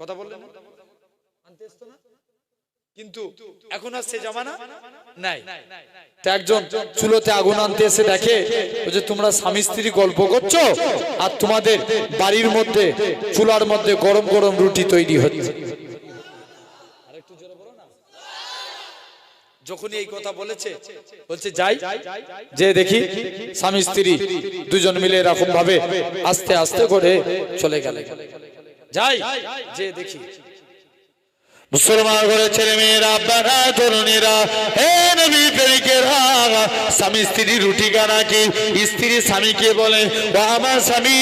কথা বললেন না, আনতে আসতো না, কিন্তু এখন আর সে জামানা নাই। তো একজন চুলোতে আগুন আনতে এসে দেখে যে তোমরা স্বামী স্ত্রী গল্প করছো আর তোমাদের বাড়ির মধ্যে চুলার মধ্যে গরম গরম রুটি তৈরি হচ্ছে। যখনই এই কথা বলেছে, বলছে যাই যে দেখি স্বামী স্ত্রী দুজন মিলে এরকম ভাবে আস্তে আস্তে করে চলে গেলে। যাই যে দেখি মুসলমান ঘরে ছেলে মেয়েরা, আব্বারা, তরুণীরা, হে নবী প্রেমিকেরা, স্বামী স্ত্রী রুটি কানা কি স্ত্রী স্বামীকে বলে, ও আমার স্বামী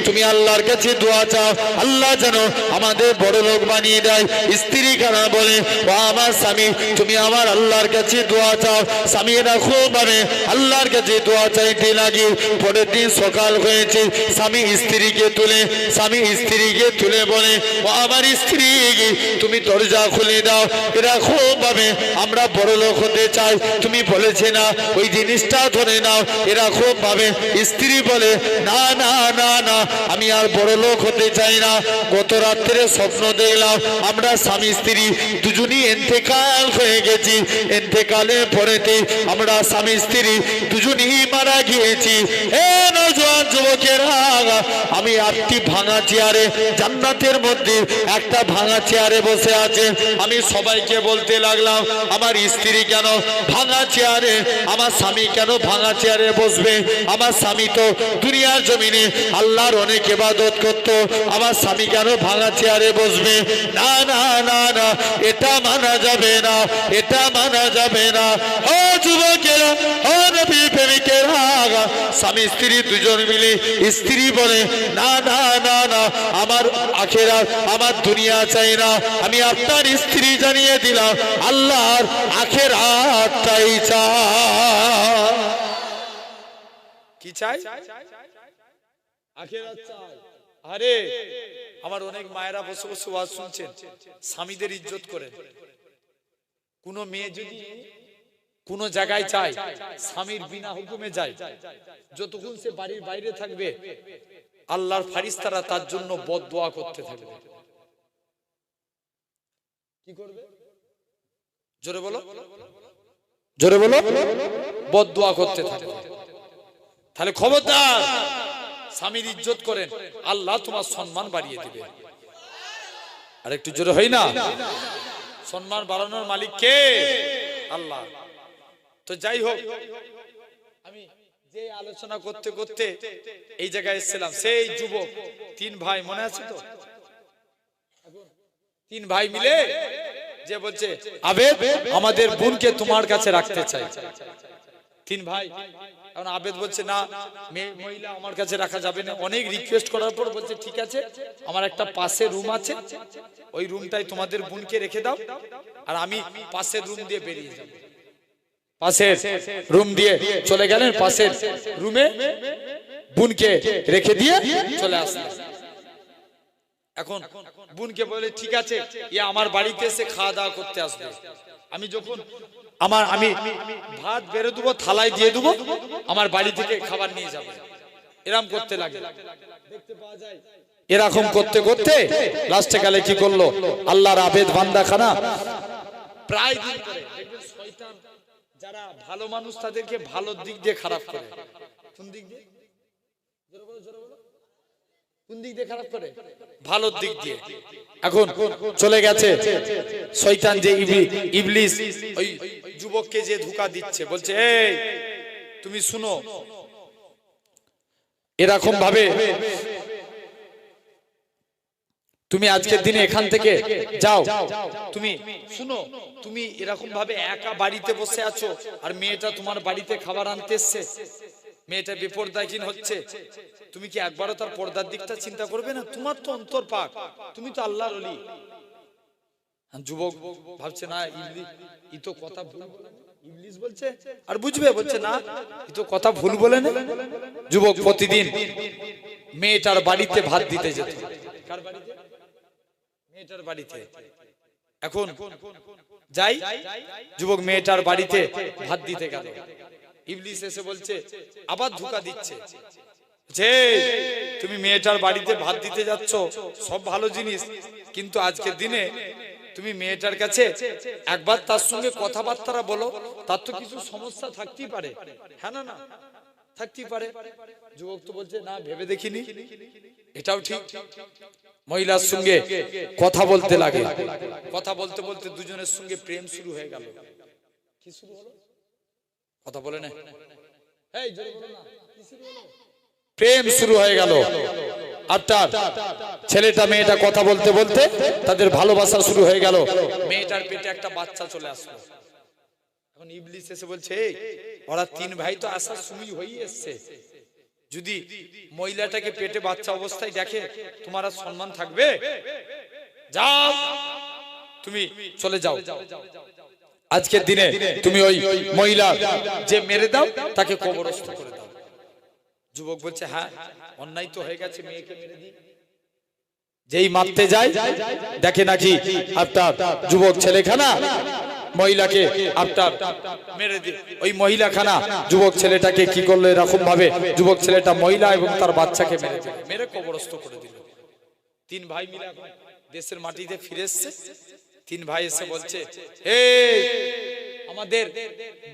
তুমি আল্লাহর কাছে দোয়া চাও, আল্লাহ যেন আমাদের বড় লোক বানিয়ে দেয়। স্ত্রী কানা বলে, ও আমার স্বামী তুমি আমার আল্লাহর কাছে দোয়া চাও। স্বামীরা খুব ভাবে আল্লাহর কাছে দোয়া চাইতে লাগে। পরের দিন সকাল হয়েছে, স্বামী স্ত্রীকে তুলে বলে, ও আমার স্ত্রী তুমি দরজা খুলে দাও, এরা খুব ভাবে আমরা বড় লোক হতে চাই, তুমি বলেছে না ওই জিনিসটা ধরে নাও। এরা খুব ভাবে স্ত্রী বলে, না না না না আমি আর বড় লোক হতে চাই না। গত রাত্রে স্বপ্ন দেখলাম আমরা স্বামী স্ত্রী দুজনই ইন্তেকাল হয়ে গেছি, ইন্তেকালের পরেতে আমরা স্বামী স্ত্রী দুজনই মারা গিয়েছি। হে নওজোয়ান যুবকেরা, আমি 8টি ভাঙা চেয়ারে জান্নাতের মধ্যে একটা ভাঙা চেয়ারে বসে আছে। আমি সবাইকে বলতে লাগলাম আমার স্ত্রী কেন ভাঙা চেয়ারে, আমার স্বামী কেন ভাঙা চেয়ারে বসবে? আমার স্বামী তো দুনিয়ার জমিনে আল্লাহর অনেক ইবাদত করত, আমার স্বামী কেন ভাঙা চেয়ারে বসবে? না না না না এটা মানা যাবে না, এটা মানা যাবে না। ও যুবকেরা, ও নবী প্রেমিকেরা, স্বামী স্ত্রী দুজন মিলে স্ত্রী বলে, না না না না আমার আখিরাত আমার দুনিয়া চাই না, আমি আপনার স্ত্রী জানিয়ে দিলাম আল্লাহর আখিরাতটাই চাই। কি চাই? আখিরাত চাই। আরে আমার অনেক মায়েরা বসে বসে ওয়াজ শুনছেন, স্বামীদের ইজ্জত করেন। কোন মেয়ে যদি কোন জায়গায় চায় স্বামীর বিনা হুকুমে যায়, যতক্ষণ সে বাড়ির বাইরে থাকবে আল্লাহর ফারিস্তারা তার জন্য বদদোয়া করতে থাকবে। কি করবে? জোরে বলো, জোরে বলো। বদদোয়া করতে থাকবে। তাহলে খবরদার, স্বামীর ইজ্জত করেন, আল্লাহ তোমার সম্মান বাড়িয়ে দিবে। আর একটু জোরে হয় না? সম্মান বাড়ানোর মালিক কে? আল্লাহ। তো যাই হোক, আমি যে আলোচনা করতে করতে এই জায়গায় এসেছিলাম, সেই যুবক 3 ভাই, মনে আছে তো? 3 ভাই মিলে যে বলছে আবেদ আমাদের বোনকে তোমার কাছে রাখতে চাই। 3 ভাই। এখন আবেদ বলছে না, মহিলা আমার কাছে রাখা যাবে না। অনেক রিকোয়েস্ট করার পর বলছে ঠিক আছে, আমার একটা পাশে রুম আছে, ওই রুমটাই তোমাদের বোনকে রেখে দাও, আর আমি পাশের রুম দিয়ে বেরিয়ে যাব। পাশের রুম দিয়ে চলে গেলেন, পাশের রুমে বোনকে রেখে দিয়ে চলে আসলেন। এখন বোনকে বলে ঠিক আছে, ইয়া আমার বাড়িতে এসে খাওয়া দাওয়া করতে আসবে। আমি যখন আমি ভাত বেড়ে দেবো, থালায় দিয়ে দেবো, আমার বাড়ি থেকে খাবার নিয়ে যাবে। এরকম করতে লাগে। দেখতে পাওয়া যায় এরকম করতে করতে লাস্টে গেলে কি করলো, আল্লাহর আবেদ বান্দা খানা প্রায় দিন করে দেখবেন শয়তান যারা ভালো মানুষ তাদেরকে ভালো দিক দিয়ে খারাপ করে। কোন দিক দিয়ে? জোরে বলো, জোরে বলো। কোন দিক দিয়ে খারাপ করে? ভালো দিক দিয়ে। এখন চলে গেছে শয়তান, যে ইবলিস ওই যুবককে যে ধোঁকা দিচ্ছে, বলছে এই তুমি শুনো, এরকম ভাবে তুমি আজকের দিনে এখান থেকে যাও, তুমি শুনো, তুমি এরকম ভাবে একা বাড়িতে বসে আছো আর মেয়েটা তোমার বাড়িতে খাবার আনতে এসছে, মেয়েটা বেপরদাহীন হচ্ছে, তুমি কি একবারও তার পর্দার দিকটা চিন্তা করবে না? তোমার তো অন্তর পাক, তুমি তো আল্লাহর ওলি। যুবক ভাবছে না, ই তো কথা ভুল, ইবলিস বলছে আর বুঝবে, বলছে না ই তো কথা ভুল বলে না। যুবক প্রতিদিন মেয়েটার বাড়িতে ভাত দিতে যেত। কার বাড়িতে? মেয়েটার বাড়িতে। এখন যাই, যুবক মেয়েটার বাড়িতে ভাত দিতে গেল। ইবলিস এসে বলছে, আবার ধোঁকা দিচ্ছে, যে তুমি মেয়েটার বাড়িতে ভাত দিতে যাচ্ছ, সব ভালো জিনিস, কিন্তু আজকের দিনে তুমি মেয়েটার কাছে একবার তার সঙ্গে কথাবার্তা বলো, তার তো কিছু সমস্যা থাকতেই পারে, হ্যাঁ না, না থাকতেই পারে। যুবক তো বলছে না, ভেবে দেখিনি, এটাও ঠিক। মহিলার সঙ্গে কথা বলতে লাগে, কথা বলতে বলতে দুজনের সঙ্গে প্রেম শুরু হয়ে গেল। কি শুরু হলো? কথা বলে না, এই জোরে বলো না, কি শুরু হলো? প্রেম শুরু হয়ে গেল। আর তার ছেলেটা মেয়েটা কথা বলতে বলতে তাদের ভালোবাসা শুরু হয়ে গেল। মেয়েটার পেটে একটা বাচ্চা চলে আসলো। এখন ইবলিস এসে বলছে, ওরা তিন ভাই তো আসার সময় হয়ে এসছে, যদি মহিলাটাকে পেটে বাচ্চা অবস্থায় দেখে তোমার আর সম্মান থাকবে? যাও, তুমি চলে যাও, আজকের দিনে তুমি ওই মহিলা যে মেরে দাও তাকে কবরস্থ করে দাও। যুবক বলছে, হ্যাঁ অন্যায় তো হয়ে গেছে, মেয়েকে মেরে দিই। যেই মারতে যায় দেখে নাকি আপনার যুবক ছেলেখানা মহিলাকে আপনার মেরে দিয়ে, ওই মহিলাখানা যুবক ছেলেটাকে কি করলো এরকম ভাবে, যুবক ছেলেটা মহিলা এবং তার বাচ্চাকে মেরে দিল, মেরে কবরস্থ করে দিল। তিন ভাই মিলে দেশের মাটিতে ফিরে এসছে। তিন ভাই এসে বলছে, এই আমাদের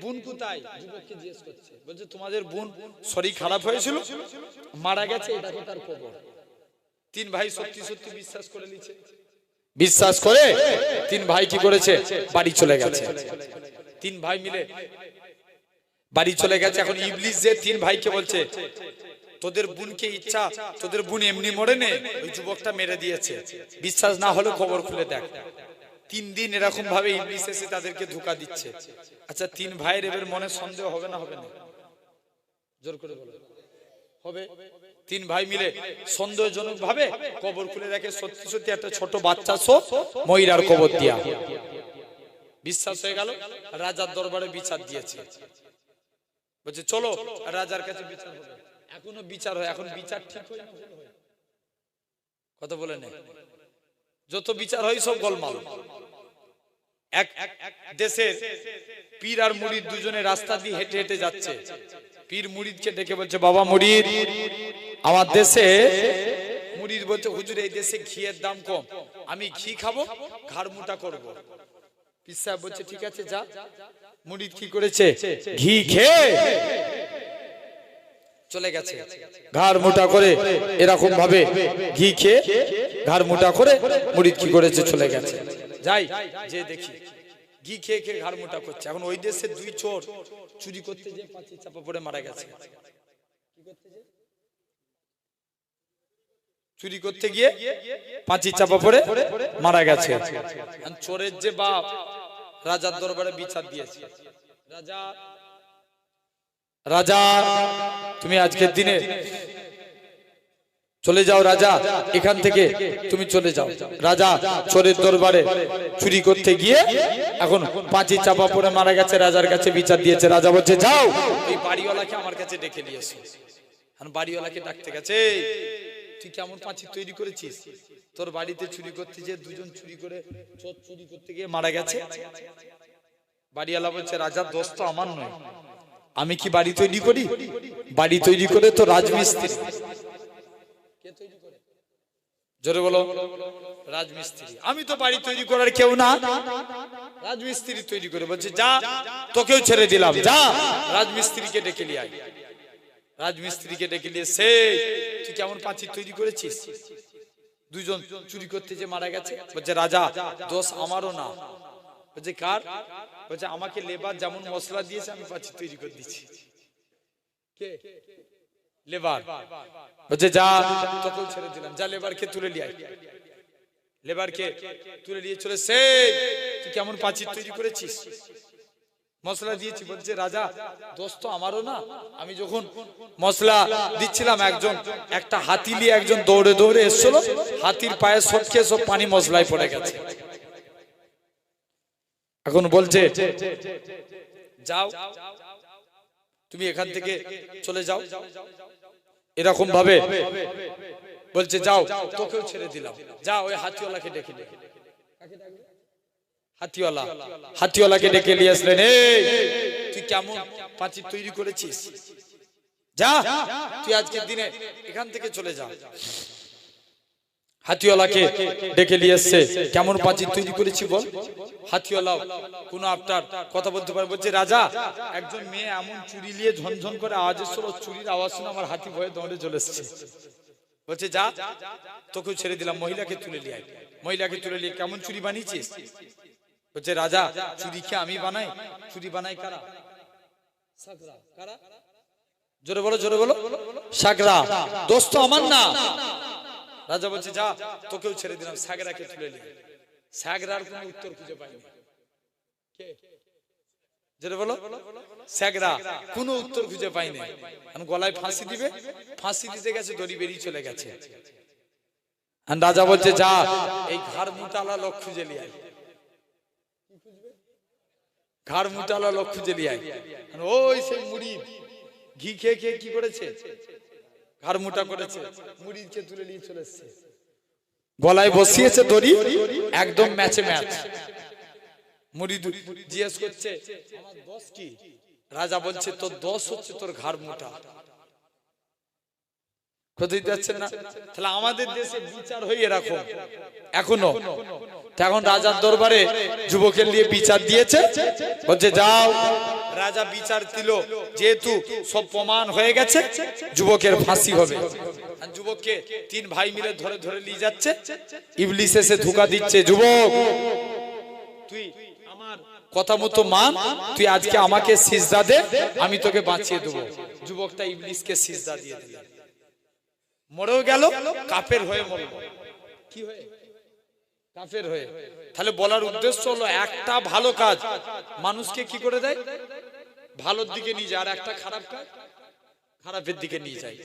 বোন কোথায়? যুবককে জিজ্ঞেস করছে, বলছে তোমাদের বোন শরীর খারাপ হয়েছিল, মারা গেছে, এটা তো তার কবর। তিন ভাই সত্যি সত্যি বিশ্বাস করে নিচ্ছে। বিশ্বাস করে তিন ভাই কি করেছে, বাড়ি চলে গেছে। তিন ভাই মিলে বাড়ি চলে গেছে। এখন ইবলিস যে তিন ভাইকে বলছে, তোদের বোনকে ইচ্ছা, তোদের বোন এমনি মরে নে, ওই যুবকটা মেরে দিয়েছে, বিশ্বাস না হলে খবর খুলে দেখ। 3 দিন এরকম ভাবে ইবলিস এসে তাদেরকে ধোঁকা দিচ্ছে। আচ্ছা, তিন ভাইয়ের এবার মনে সন্দেহ হবে না, হবে না? জোর করে বলো, হবে। তিন ভাই মিলে সন্দেহজনক ভাবে কবর খুলে দেখে সত্যি সত্যি একটা ছোট বাচ্চা সব মহিলার কবর দিয়া। বিশ্বাস হয়ে গেল, রাজার দরবারে বিচার দিয়েছে। বলছে চলো রাজার কাছে বিচার হবে। এখনো বিচার হয়, এখন বিচার ঠিক হয় না, কথা বলে না, যত বিচার হয় সব গোলমাল। এক দেশের পীর আর মুরিদ দুজনে রাস্তা দিয়ে হেঁটে হেঁটে যাচ্ছে। পীর মুরিদকে ডেকে বলছে, বাবা মুরিদ, আমার দেশে, মুরিদ বলছে, হুজুর এই দেশে ঘিয়ের দাম কম, আমি ঘি খাবো, ঘাড় মোটা করবো। পীর সাহেব বলছে ঠিক আছে যা। মুরিদ কি করেছে, ঘি খেয়ে চলে গেছে, ঘাড় মোটা করে, এরকম ভাবে ঘি খেয়ে ঘাড় মোটা করে মুরিদ কি করেছে, চলে গেছে। যাই যে দেখি ঘি খেয়ে খেয়ে ঘাড় মোটা করছে। এখন ওই দেশে দুই চোর চুরি করতে যে পাঁচি চাপা পড়ে মারা গেছে। চুরি করতে গিয়ে পাঁচি চাপা পড়ে মারা গেছে। চোরের যে বাপ রাজার দরবারে বিচার দিয়েছে, রাজা, রাজা তুমি আজকের দিনে চলে যাও, রাজা এখান থেকে তুমি চলে যাও। রাজা চোরের দরবারে চুরি করতে গিয়ে এখন পাঁচি চাপা পড়ে মারা গেছে, রাজার কাছে বিচার দিয়েছে। রাজা বলছে যাও এই বাড়িওয়ালাকে আমার কাছে ডেকে নিয়ে এসো। এখন বাড়িওয়ালাকে ডাকতে গেছে, তুই কেমন পাঁচি তৈরি করেছিস? তোর বাড়িতে চুরি করতে গিয়ে দুজন চুরি করে, চোর চুরি করতে গিয়ে মারা গেছে। বাড়িওয়ালা বলছে, রাজার দোষ তো আমার নয়, আমি কি বাড়ি তৈরি করি? বাড়ি তৈরি করে তো রাজমিস্ত্রি। কে তৈরি করে? জোরে বলো, রাজমিস্ত্রি। আমি তো বাড়ি তৈরি করার কেউ না, রাজমিস্ত্রি তৈরি করে। বলছে যা, তোকেও ছেড়ে দিলাম, যা রাজমিস্ত্রিকে ডেকে নিয়ে আয়। রাজমিস্ত্রিকে ডেকে নিয়ে, সে তুই কেমন পাঁচি তৈরি করেছিস? দুইজন চুরি করতে যে মারা গেছে। বলছে রাজা দোষ আমারও না। বলছে কার? বলছে আমাকে লেবার যেমন মশলা দিয়েছে আমি পাঁচি তৈরি করে দিচ্ছি। কে? লেবার। বলছে যা, তোকেও ছেড়ে দিলাম, যা লেবারকে তুলে নিয়ে আয়। লেবারকে তুলে নিয়ে চলে, সে তুই কেমন পাঁচি তৈরি করেছিস? মশলা দিয়েছি। বলছে রাজা দোষ তো আমারও না, আমি যখন মশলা দিচ্ছিলাম একজন, একটা হাতি নিয়ে একজন দৌড়ে দৌড়ে এসেছিল, হাতির পায়ে সটকে সব পানি মশলায় পড়ে গেছে। এখন বলছে যাও তুমি এখান থেকে চলে যাও, এরকম ভাবে বলছে যাও, তোকেও ছেড়ে দিলাম, যা ওই হাতিওয়ালাকে ডেকে ডেকে। হাতিওয়ালা, হাতিওয়ালাকে ডেকে নিয়ে আসলেন, এই তুই কেমন পাঁচি তৈরি করেছিস? যা তুই আজকের দিনে এখান থেকে চলে যা। হাতিওয়ালাকে ডেকে নিয়ে এসছে, কেমন প্রাচীর তৈরি করেছি বল। হাতিওয়ালা কোন আপনার কথা বলতে পারে, বলছে রাজা একজন মেয়ে এমন চুরি নিয়ে ঝনঝন করে আওয়াজ এসছিল, চুরির আওয়াজ শুনে আমার হাতি ভয়ে দৌড়ে চলে এসছে। বলছে যা তোকেও ছেড়ে দিলাম, মহিলাকে তুলে নিয়ে আয়। মহিলাকে তুলে নিয়ে, কেমন চুরি বানিয়েছিস? বলছে রাজা চুরি কি আমি বানাই? চুরি বানাই কারা? সাকরা। কারা? জোরে বলো, জোরে বলো। সাকরা। দোষ তো আমার না। রাজা বলছে যা তোকেও ছেড়ে দিলাম, সাগরাকে তুলে নিয়ে। সাগরার কোনো উত্তর খুঁজে পাইনি। কে? জোরে বলো। সাগরা কোনো উত্তর খুঁজে পাইনি। এখন গলায় ফাঁসি দিবে, ফাঁসি দিতে গেছে, দড়ি বেরিয়ে চলে গেছে। আর রাজা বলছে যা এই ঘাড় মুটালা লোক খুঁজে নিয়ে আয়। ঘাড় মুটালা লোক খুঁজে নিয়ে আয়। ওই সেই মুড়ি ঘি খেয়ে খেয়ে কি করেছে, ঘাড় মোটা করেছে, মুড়িকে তুলে নিয়ে চলে এসেছে, গলায় বসিয়েছে দড়ি, একদম ম্যাচে ম্যাচ। মুড়ি জিজ্ঞেস করছে আমার দোষ কি? রাজা বলছে তোর দোষ হচ্ছে তোর ঘাড় মোটা। কোথায় যাচ্ছেন না? তাহলে আমাদের দেশে বিচার হয়ে এরকম এখনো। এখন রাজার দরবারে যুবকের নিয়ে বিচার দিয়েছে, বলছে যাও। রাজা বিচার দিল, যেহেতু সব প্রমাণ হয়ে গেছে যুবকের ফাঁসি হবে। আর যুবককে তিন ভাই মিলে ধরে ধরে নিয়ে যাচ্ছে। ইবলিস এসে ধোঁকা দিচ্ছে, যুবক তুই আমার কথা মতো মান, তুই আজকে আমাকে সিজদা দে, আমি তোকে বাঁচিয়ে দেবো। যুবকটা ইবলিসকে সিজদা দিয়ে দিল, মরেও গেল, কাফের হয়ে মরল। কি হয়ে? কাফের হয়ে। তাহলে বলার উদ্দেশ্য হলো একটা ভালো কাজ মানুষকে কি করে দেয়? ভালোর দিকে নিয়ে যায়, আর একটা খারাপ কাজ খারাপের দিকে নিয়ে যায়।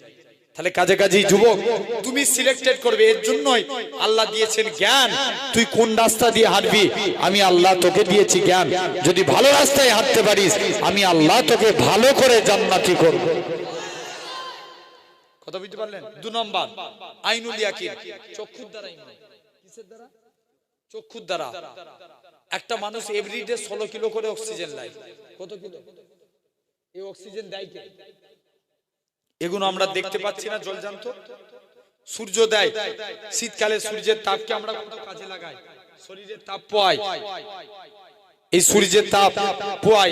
তাহলে কাজে কাজেই যুবক তুমি সিলেক্টেড করবে। এর জন্যই আল্লাহ দিয়েছেন জ্ঞান, তুই কোন রাস্তা দিয়ে হাঁটবি আমি আল্লাহ তোকে দিয়েছি জ্ঞান। যদি ভালো রাস্তায় হাঁটতে পারিস আমি আল্লাহ তোকে ভালো করে জান্নাতি করব। কথা বুঝতে পারলেন? 2 নম্বর আইনুল ইয়াকিন, চক্ষুর দ্বারা ঈমান। কিসের দ্বারা? চক্ষুর দ্বারা। একটা মানুষ এভরিডে 16 কিলো করে অক্সিজেন নেয়। কত কিলো? এই অক্সিজেন দেয় কে? এগুলো আমরা দেখতে পাচ্ছি না, জলজান্ত। সূর্য দেয়, শীতকালে সূর্যের তাপকে আমরা কত কাজে লাগাই, শরীরের তাপ পাই। এই সূর্যের তাপ পাই।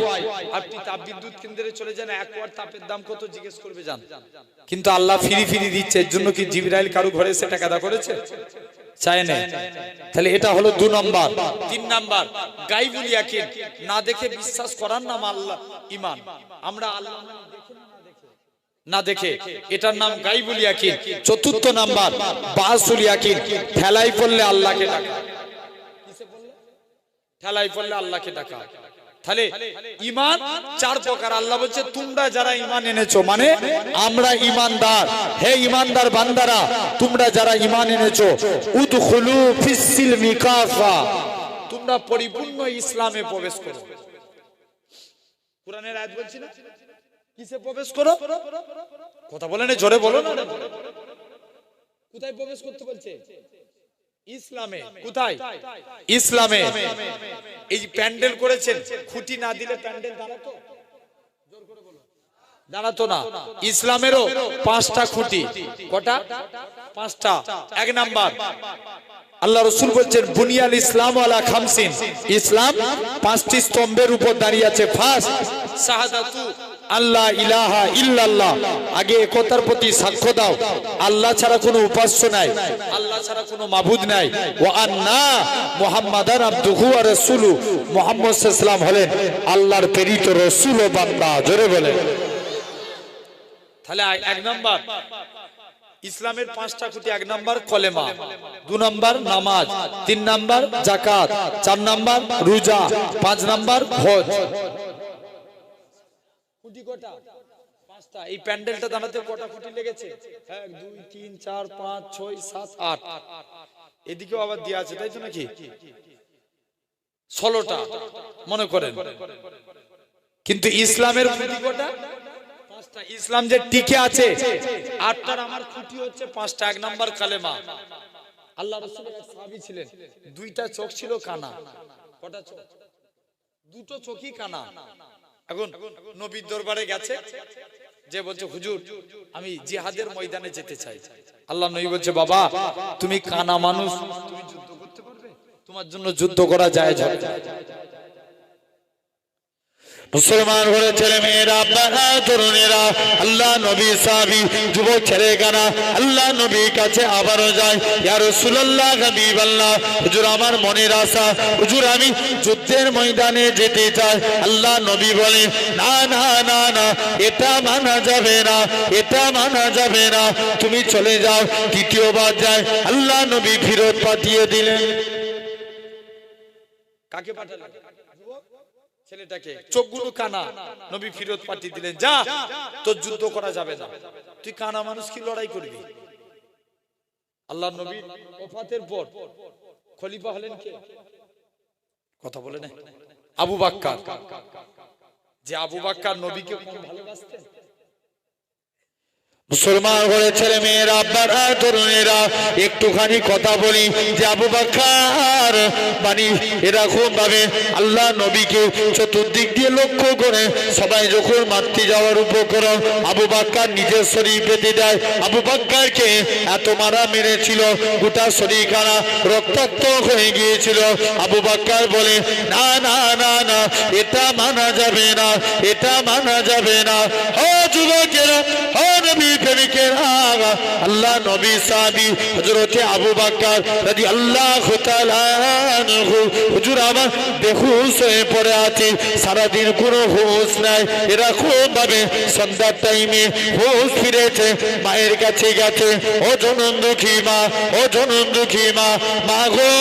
আপনি তাপ বিদ্যুৎ কেন্দ্রে চলে যান, 1 ওয়াট তাপের দাম কত জিজ্ঞেস করবে জান। কিন্তু আল্লাহ ফ্রি ফ্রি দিচ্ছে। এর জন্য কি জিবরাইল কারো ঘরে এসে টাকা দা করেছে? চায় না। তাহলে এটা হলো 2 নম্বর। 3 নম্বর গায়বুল ইয়াকিন, না দেখে বিশ্বাস করার নাম আল্লাহ ঈমান। আমরা আল্লাহ না দেখে, এটার নাম গায়বুল ইয়াকিন। 4 নম্বর বাসুল ইয়াকিন, ঠেলাই পড়লে আল্লাহকে ডাকা। কিসে পড়লে? ঠেলাই পড়লে আল্লাহকে ডাকা। তাহলে ঈমান 4 প্রকার। আল্লাহ বলছে তোমরা যারা ঈমান এনেছো, মানে আমরা ঈমানদার, হে ঈমানদার বান্দারা তোমরা যারা ঈমান এনেছো, উদখুলু ফিস সিলমি কাফা, তোমরা পরিপূর্ণ ইসলামে প্রবেশ করো। কোরআনের আয়াত বলছি না, কিসে প্রবেশ করো? কথা বলে না, জোরে বলো না। কোথায় প্রবেশ করতে বলছে? ইসলামে। কোথায়? ইসলামে। এই যে প্যান্ডেল করেছেন, খুঁটি না দিলে প্যান্ডেল দাঁড়াতো? জোর করে বলো। দাঁড়াতো না। ইসলামেরও 5টা খুঁটি। কটা? 5টা। 1 নাম্বার আল্লাহ রাসূল বলছেন বুনিয়াল ইসলাম আলা খামসিন, ইসলাম 5টি স্তম্ভের উপর দাঁড়িয়ে আছে। ফার্স্ট শাহাদাতু আল্লাহ ইলাহা ইল্লাল্লাহ, আগে একতার প্রতি সাক্ষ্য দাও আল্লাহ ছাড়া কোনো উপাস্য নাই, আল্লাহ ছাড়া কোনো মাবুদ নাই। ওয়া আন্না মুহাম্মাদান আবদুহু ওয়া রাসূলুহু, মুহাম্মদ সাল্লাল্লাহু আলাইহি ওয়াসাল্লাম হলেন আল্লাহর প্রেরিত রাসূল ও বান্দা। জোরে বলেন। তাহলে 1 নাম্বার ইসলামের 5টা খুঁটি। 1 নাম্বার কলেমা, 2 নাম্বার নামাজ, 3 নাম্বার যাকাত, 4 নাম্বার রোজা, 5 নাম্বার হজ। খুঁটি কটা? 5টা। এই প্যান্ডেলটা দাঁড়াতে কটা খুঁটি লেগেছে? 1 2 3 4 5 6 7 8। এদিকেও আবার দেয়া আছে, তাই তো নাকি? 16টা মনে করেন। কিন্তু ইসলামের খুঁটি কটা? 5টা। ইসলাম যে টিকে আছে 8টার আমার খুঁটি হচ্ছে 5টা। 1 নাম্বার কালেমা। আল্লাহ রাসূলের এক সাহাবী ছিলেন, 2টা চোখ ছিল কানা। কটা চোখ? 2টো চোখই কানা। এখন নবীর দরবারে গেছে, যে বলছে হুজুর আমি জিহাদের ময়দানে যেতে চাই, আল্লাহ নবী বলছে বাবা তুমি কানা মানুষ, তুমি যুদ্ধ করতে পারবে? তোমার জন্য যুদ্ধ করা জায়েজ হবে না। মুসলমান ঘরে ছেলে মেয়েরা, আপনারা তরুণেরা, আল্লাহ নবী সাহাবী যুবক ছেলেখানা আল্লাহ নবীর কাছে আবারও যায়, ইয়া রাসূলুল্লাহ হাবিবাল্লাহ, হুজুর আমার মনের আশা, হুজুর আমি যুদ্ধের ময়দানে যেতে চাই। আল্লাহ নবী বলেন না না না না, এটা মানা যাবে না, এটা মানা যাবে না, তুমি চলে যাও। তৃতীয়বার যায়, আল্লাহ নবী ফেরত পাঠিয়ে দিলেন। কাকে পাঠালেন? ছেলেটাকে, চোখগুলো কানা, নবী ফেরত পাঠিয়ে দিলেন, যা তোর যুদ্ধ করা যাবে না, তুই কানা মানুষ কি লড়াই করবি? আল্লাহ নবী ওফাতের পর খলিফা হলেন কে? কথা বলে না, আবু বকর। যে আবু বকর নবীকে খুব ভালোবাসতেন। মুসলমান ঘরে ছেলে মেয়েরা, আপনারা তরুণেরা, একটুখানি কথা বলি যে আবু বকর মানে এরকম ভাবে আল্লাহ নবীকে চতুর্দিক দিয়ে লক্ষ্য করে সবাই যখন মারতে যাওয়ার উপকরণ, আবু বকর নিজের শরীর পেতে দেয়। আবু বকরকে এত মারা মেরেছিল, গোটা শরীরখানা রক্তাক্ত হয়ে গিয়েছিল। আবু বকর বলে না না না না, এটা মানা যাবে না, এটা মানা যাবে না। ও যুবকেরা, ও নবী প্রেমিকেরা, আল্লাহ নবী সাহাবী হযরতে আবু বকর রাদিয়াল্লাহু তাআলা আনহু, হুজুর আমার বেহুশ হয়ে পড়ে আছে, সারাদিন কোনো হুঁশ নাই। এরকম ভাবে সন্ধ্যার টাইমে হুঁশ ফিরেছে, মায়ের কাছে গেছে, ও জনম দুঃখী মা, ও জনম দুঃখী মা, মা গো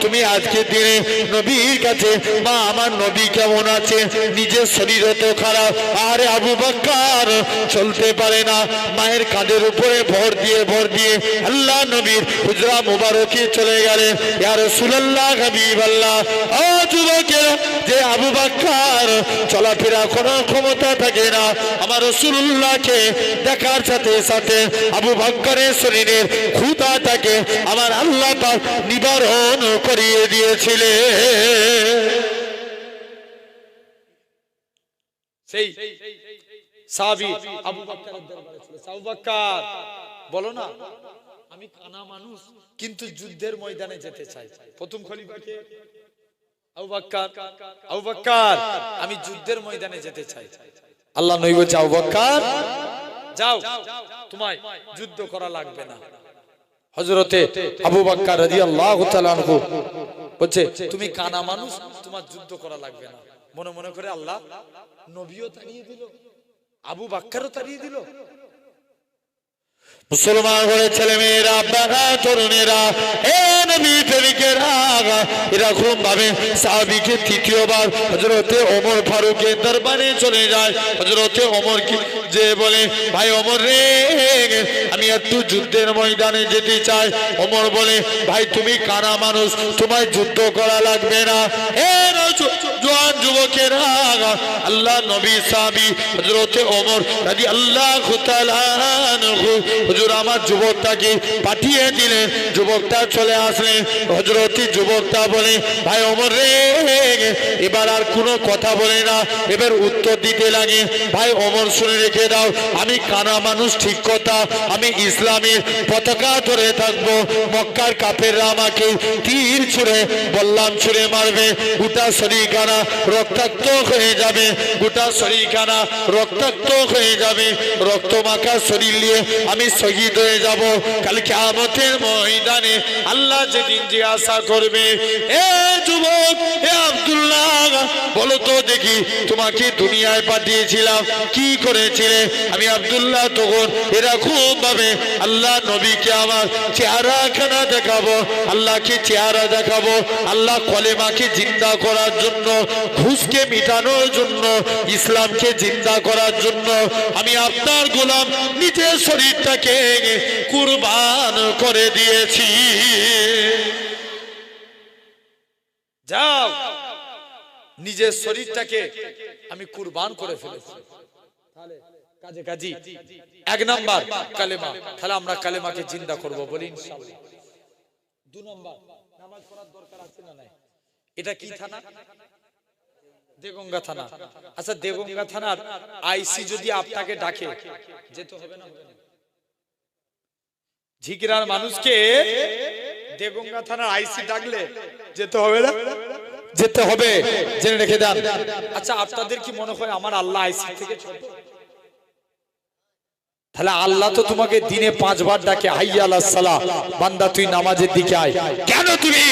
তুমি আজকে দিনে নবীর কাছে, মা আমার নবী কেমন আছে? নিজের শরীর তো খারাপ। আরে আবু বকর চলতে পারে না, মায়ের কাঁধের উপরে ভর দিয়ে আল্লাহ নবীর হুজরা মুবারকে চলে গেলেন। ইয়া রাসূলুল্লাহ হাবিবাল্লাহ, ও যুবকের, যে আবু বকর চলাফেরা করার ক্ষমতা থাকে না, আমার রাসূলুল্লাহকে দেখার সাথে সাথে আবু বকরের শরীরের ক্ষুধাটাকে আমার আল্লাহ পাক নিবারণ করিয়ে দিয়েছিলেন। সেই সাহাবী আবু বকরের দরবারে ছিল। আবু বকর বলো না, আমি কানা মানুষ কিন্তু যুদ্ধের ময়দানে যেতে চাই। প্রথম খলিফাকে আবু বকর, আবু বকর আমি যুদ্ধের ময়দানে যেতে চাই। আল্লাহ নবী বলছে আবু বকর যাও, তোমায় যুদ্ধ করা লাগবে না। হযরতে আবু বকর রাদিয়াল্লাহু তাআলা আনহু বলছে তুমি কানা মানুষ, তোমার যুদ্ধ করা লাগবে না। মনে মনে করে আল্লাহ নবীও তাড়িয়ে দিল, আবু বকরও তাড়িয়ে দিল। মুসলমান ঘরে ছেলে মেয়েরা, আপনারা তরুণেরা, এ নবী প্রেমিকেরা, এরকম ভাবে সাহাবীকে তৃতীয়বার হযরতে ওমর ফারুকের দরবারে চলে যায়। হযরতে ওমর কি যে বলে, ভাই ওমর রে, আমি একটু যুদ্ধের ময়দানে যেতে চাই। ওমর বলে, ভাই তুমি কানা মানুষ, তোমায় যুদ্ধ করা লাগবে না। এ জওয়ান যুবকেরা, আল্লাহ নবী সাহাবী হযরতে ওমর রাদিয়াল্লাহু তাআলা আনহু হুজুর আমার যুবকটাকে পাঠিয়ে দিলেন। যুবকটা চলে আসলেন। হযরতি যুবকটা বলে, ভাই ওমর রে, এবার আর কোনো কথা বলে না, এবার উত্তর দিতে লাগে। ভাই ওমর শুনে রেখে দাও, আমি কানা মানুষ ঠিক কথা, আমি ইসলামের পতাকা ধরে থাকবো। মক্কার কাফেররা আমাকে তীর ছুঁড়ে বললাম ছুঁড়ে মারবে, গোটা শরীরখানা রক্তাক্ত হয়ে যাবে, গোটা শরীরখানা রক্তাক্ত হয়ে যাবে, রক্ত মাখা শরীর নিয়ে আমি শহীদ হয়ে যাব। কাল কিয়ামতের ময়দানে আল্লাহ যেদিন জিজ্ঞাসা করবে, এ যুবক, এ আব্দুল্লাহ, বলো তো দেখি তোমাকে দুনিয়ায় পাঠিয়েছিলাম কি করেছিলে? আমি আব্দুল্লাহ তখন এরকম ভাবে আল্লাহ নবীকে আমার চেহারাখানা দেখাবো, আল্লাহকে চেহারা দেখাবো, আল্লাহ কলেমাকে জিন্দা করার জন্য, ঘুষকে মিটানোর জন্য, ইসলামকে জিন্দা করার জন্য আমি আপনার গোলাম নিজের শরীরটাকে কুরবান করে দিয়েছি। যাও, নিজের শরীরটাকে আমি কুরবান করে ফেলেছি। তাহলে কাজে কাজী এক নাম্বার কালেমা, তাহলে আমরা কালেমাকে জিন্দা করব বলি ইনশাআল্লাহ। দুই নাম্বার নামাজ পড়ার দরকার আছে না নাই? এটা কি থানা? দেগঙ্গা থানা। আচ্ছা, দেগঙ্গা থানার আইসি যদি আপনাকে ডাকে, যেতে হবে না? ঝিকিরার মানুষকে দেগঙ্গা থানার আইসি ডাকলে যেতে হবে না? যেতে হবে, জেনে রেখে দেন। আচ্ছা, আপনাদের কি মনে হয় আমার আল্লাহ আইসি থেকে ছোট? তাহলে আল্লাহ তো তোমাকে দিনে 5 বার ডাকে, হাইয়া আলাস সালাহ, বান্দা তুই নামাজের দিকে আয়। কেন তুমি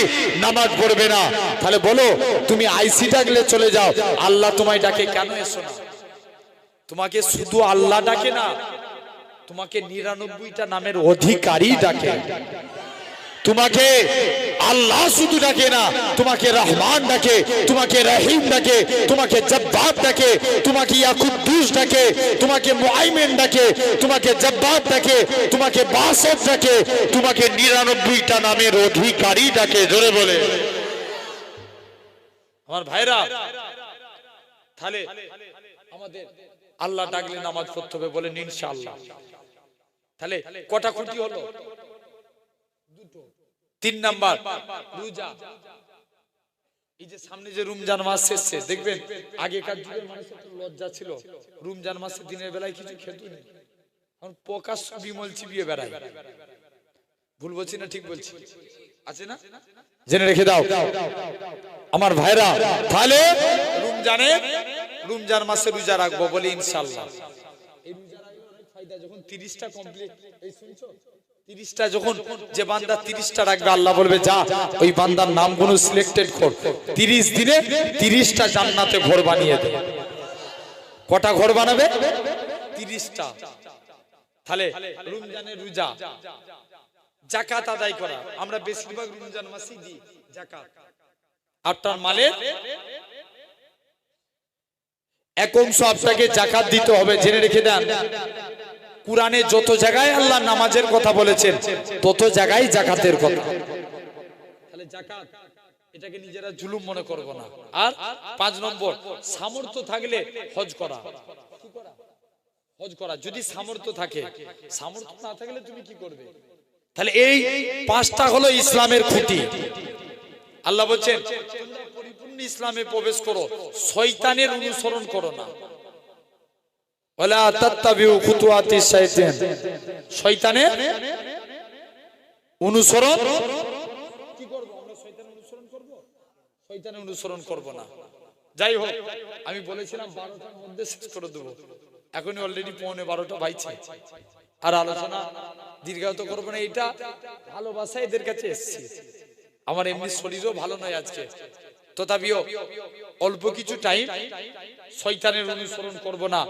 নামাজ পড়বে না? তাহলে বলো, তুমি আইসি ডাকলে চলে যাও, আল্লাহ তোমায় ডাকে কেন এসো না? তোমাকে শুধু আল্লাহ ডাকে না, তোমাকে 99টা নামের অধিকারী ডাকে। তোমাকে আল্লাহ শুধু ডাকে না, তোমাকে রহমান ডাকে, তোমাকে রহিম ডাকে, তোমাকে জব্বার ডাকে, তোমাকে ইয়া কুদ্দুস ডাকে, তোমাকে মুআইমিন ডাকে, তোমাকে জব্বার ডাকে, তোমাকে বাসিত ডাকে, তোমাকে 99টা নামের অধিকারী ডাকে। জোরে বলে আমার ভাইরা, তাহলে আমাদের আল্লাহ ডাকলে নামাজ পড়তে হবে, বলেন ইনশাআল্লাহ। তাহলে কটা খুঁটি হলো? 3 নাম্বার রোজা। এই যে সামনে যে রমজান মাস এসেছে, দেখবেন আগেকার যুগের মানুষের একটু লজ্জা ছিল, রমজান মাসে দিনের বেলায় কিছু খেত না, এখন প্রকাশ বিমল চিবিয়ে বেড়ায়। ভুল বলছি না ঠিক বলছি? আছে না? জেনে রেখে দাও আমার ভাইরা। তাহলে রমজান মাসে রোজা রাখবো, বলে ইনশাআল্লাহ। এই রোজা রাখলে অনেক ফায়দা। যখন 30টা কমপ্লিট, এই শুনছো, 30টা যখন যে বান্দা 30টা রাখবে, আল্লাহ বলবে যা ওই বান্দার নামগুলো সিলেক্টেড কর, 30 দিনে 30টা জান্নাতে ঘর বানিয়ে দে। কটা ঘর বানাবে? 30টা। তাহলে রমজানের রোজা, যাকাত আদায় করা। আমরা বেশিরভাগ রমজান মাসেই দিই যাকাত। আপনার মালের এক অংশ আপনাকে যাকাত দিতে হবে, জেনে রেখে দেন। কুরআনে যত জায়গায় আল্লাহ নামাজের কথা বলেছেন, তত জায়গায় যাকাতের কথা। তাহলে যাকাত, এটাকে নিজেরা জুলুম মনে করব না। আর 5 নম্বর, সামর্থ্য থাকলে হজ করা। কি করা? হজ করা। যদি সামর্থ্য থাকে, সামর্থ্য না থাকলে তুমি কি করবে? তাহলে এই 5টা হলো ইসলামের খুঁটি। আল্লাহ বলছেন তোমরা পরিপূর্ণ ইসলামে প্রবেশ করো, শয়তানের অনুসরণ করো না। ওয়ালা তাত্তাবিউ খুতুওয়াতিশ শাইতান, শয়তানের অনুসরণ কি করব? আমরা শয়তানের অনুসরণ করব? শয়তানের অনুসরণ করব না। যাই হোক, আমি বলেছিলাম 12টার মধ্যে শেষ করে দেব, এখনই অলরেডি 11:15 বাজছে। আর আলোচনা দীর্ঘায়িত করব না। এটা ভালোবাসা এদের কাছে এসেছে। আমার এমনি শরীরও ভালো নয় আজকে, তথাপিও অল্প কিছু টাইম শয়তানের অনুসরণ করব না।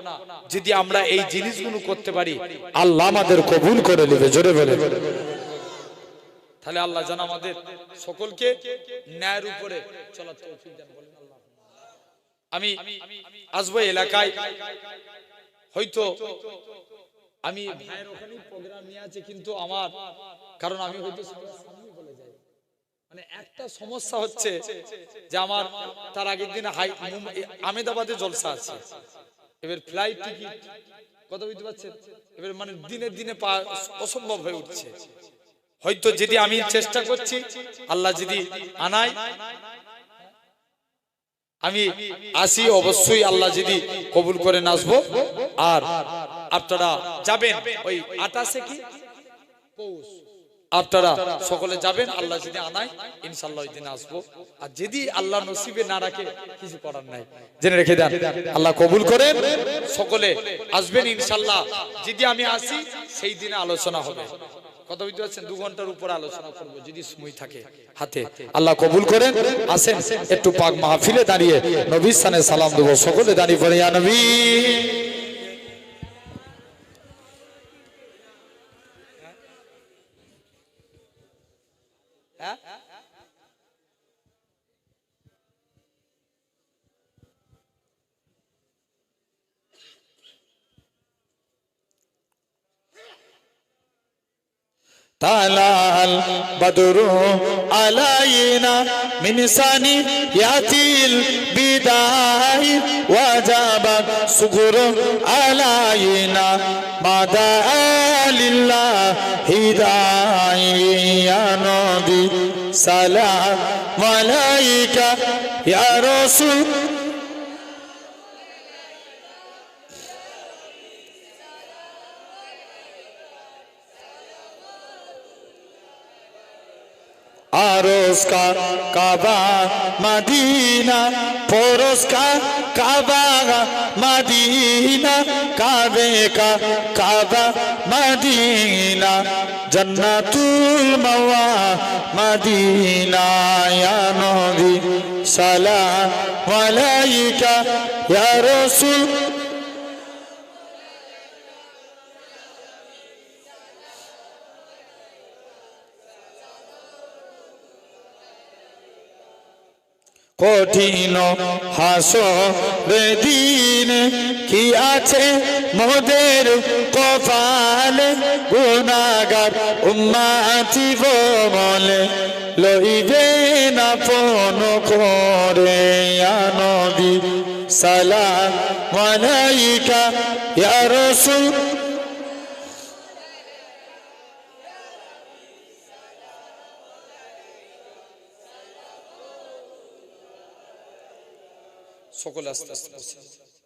যদি আমরা এই জিনিসগুলো করতে পারি, আল্লাহ আমাদের কবুল করে নেবে। জোরে বলে। তাহলে আল্লাহ যেন আমাদের সকলকে ন্যায়ের উপরে চলার তৌফিক দান করেন। আমি আসবো এলাকায়, হয়তো আমি ভাইয়ের ওখানেই প্রোগ্রাম নিয়ে আছে, কিন্তু আমার কারণ আমি হয়তো বলে যাই, মানে একটা সমস্যা হচ্ছে যে আমার তার আগের দিন আহমেদাবাদে জলসা আছে। এবার ফ্লাইট টিকিট কত বুঝতে পারছেন? এবার মানে দিনে দিনে অসম্ভব হয়ে উঠছে। হয়তো যদি আমি চেষ্টা করছি, আল্লাহ যদি আনায় আমি আসি, অবশ্যই আল্লাহ যদি কবুল করে আসবো। আর আপনারা যাবেন ওই 28 কি পৌষ, আপনারা সকলে যাবেন। আল্লাহ যদি আনায় ইনশাআল্লাহ ওই দিন আসবো। আর যদি আল্লাহ নসিবে না রাখে, কিছু করার নাই। জেনে রেখে দেন, আল্লাহ কবুল করেন। সকলে আসবেন ইনশাআল্লাহ। যদি আমি আসি, সেই দিনে আলোচনা হবে। কথা বুঝতে পারছেন? 2 ঘন্টার উপর আলোচনা করব, যদি সময় থাকে হাতে। আল্লাহ কবুল করেন। আসেন একটু পাক মাহফিলে দাঁড়িয়ে নবীর শানে সালাম দেব। সকলে দাঁড়িয়ে পড়ে, ইয়া নবী। তালাল বদরু আলাইনা মিন সানিয়াতিল বিদাই ওয়াজাবাত সুগুরু আলাইনা মাদা লিল্লাহি দাই। ইয়া নবী সালাম আলাইকা ইয়া রাসূল परोस का काबा मदीना परोस का काबा मदीना काबे का काबा मदीना जन्नतुल मवा मदीना या नबी सलाम अलैका या रसूल কঠিন হাসরে দিন কি আছে মোদের কপালে গুনাহগার উম্মতি বলে লইবে না পন করে ইয়া নবী সালাম আলাইকা ইয়া রাসূল সকল আস্তে আস্তে